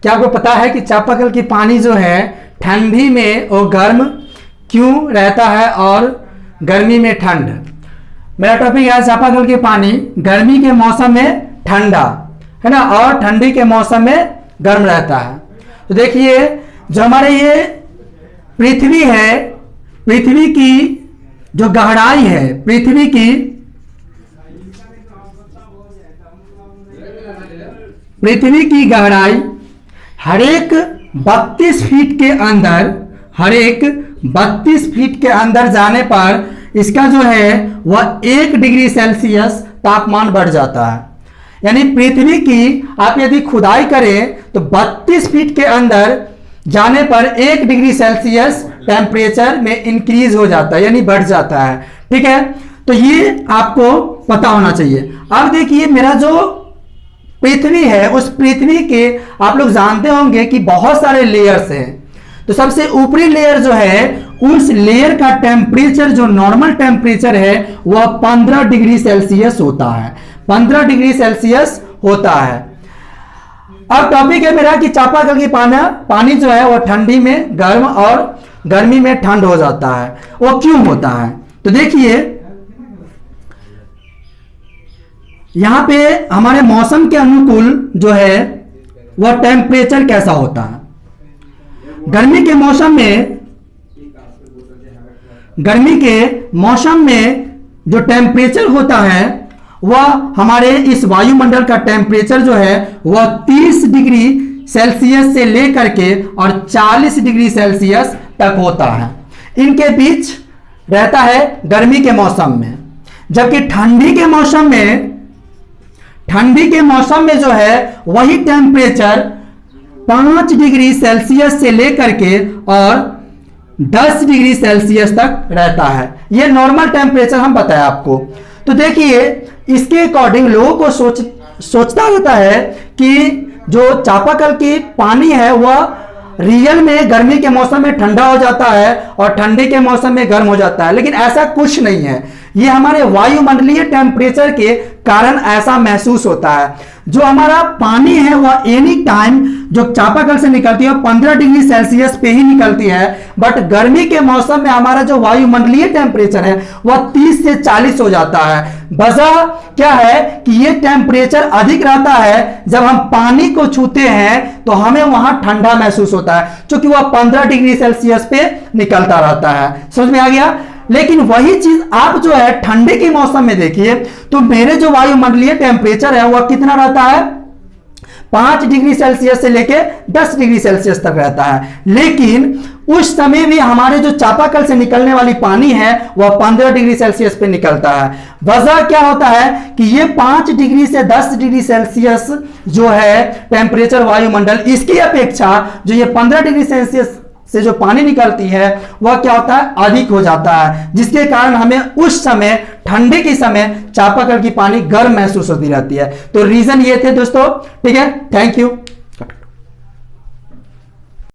क्या आपको पता है कि चापाकल की पानी जो है ठंडी में वो गर्म क्यों रहता है और गर्मी में ठंड? मेरा टॉपिक है चापाकल की पानी गर्मी के मौसम में ठंडा है ना, और ठंडी के मौसम में गर्म रहता है। तो देखिए जो हमारे ये पृथ्वी है, पृथ्वी की जो गहराई है, पृथ्वी की गहराई हर एक 32 फीट के अंदर, हर एक 32 फीट के अंदर जाने पर इसका जो है वह 1 डिग्री सेल्सियस तापमान बढ़ जाता है। यानी पृथ्वी की आप यदि खुदाई करें तो 32 फीट के अंदर जाने पर 1 डिग्री सेल्सियस टेम्परेचर में इंक्रीज हो जाता है, यानी बढ़ जाता है। ठीक है, तो ये आपको पता होना चाहिए। अब देखिए मेरा जो पृथ्वी है, उस पृथ्वी के आप लोग जानते होंगे कि बहुत सारे लेयर्स हैं। तो सबसे ऊपरी लेयर जो है, उस लेयर का टेम्परेचर जो नॉर्मल टेम्परेचर है वह 15 डिग्री सेल्सियस होता है, 15 डिग्री सेल्सियस होता है। अब टॉपिक है मेरा कि चापाकल की पानी जो है वह ठंडी में गर्म और गर्मी में ठंड हो जाता है, वो क्यों होता है? तो देखिए यहां पे हमारे मौसम के अनुकूल जो है वह टेम्परेचर कैसा होता है। गर्मी के मौसम में जो टेम्परेचर होता है वह हमारे इस वायुमंडल का टेम्परेचर जो है वह 30 डिग्री सेल्सियस से लेकर के और 40 डिग्री सेल्सियस तक होता है, इनके बीच रहता है गर्मी के मौसम में। जबकि ठंडी के मौसम में जो है वही टेम्परेचर 5 डिग्री सेल्सियस से लेकर के और 10 डिग्री सेल्सियस तक रहता है। यह नॉर्मल टेम्परेचर हम बताया आपको। तो देखिए इसके अकॉर्डिंग लोगों को सोचता रहता है कि जो चापाकल की पानी है वह रियल में गर्मी के मौसम में ठंडा हो जाता है और ठंडी के मौसम में गर्म हो जाता है, लेकिन ऐसा कुछ नहीं है। ये हमारे वायुमंडलीय टेम्परेचर के कारण ऐसा महसूस होता है। जो हमारा पानी है वह एनी टाइम जो चापाकल से निकलती है 15 डिग्री सेल्सियस पे ही निकलती है, बट गर्मी के मौसम में हमारा जो वायुमंडलीय टेम्परेचर है वह 30 से 40 हो जाता है। वजह क्या है कि ये टेम्परेचर अधिक रहता है, जब हम पानी को छूते हैं तो हमें वहां ठंडा महसूस होता है, क्योंकि वह 15 डिग्री सेल्सियस पे निकलता रहता है। समझ में आ गया? लेकिन वही चीज आप जो है ठंडे के मौसम में देखिए तो मेरे जो वायुमंडलीय टेम्परेचर है वह कितना रहता है, 5 डिग्री सेल्सियस से लेके 10 डिग्री सेल्सियस तक रहता है। लेकिन उस समय भी हमारे जो चापाकल से निकलने वाली पानी है वह 15 डिग्री सेल्सियस पे निकलता है। वजह क्या होता है कि ये 5 डिग्री से 10 डिग्री सेल्सियस जो है टेम्परेचर वायुमंडल, इसकी अपेक्षा जो ये 15 डिग्री सेल्सियस से जो पानी निकलती है वह क्या होता है, अधिक हो जाता है, जिसके कारण हमें उस समय ठंडे के समय चापाकल की पानी गर्म महसूस होती रहती है। तो रीजन ये थे दोस्तों। ठीक है, थैंक यू।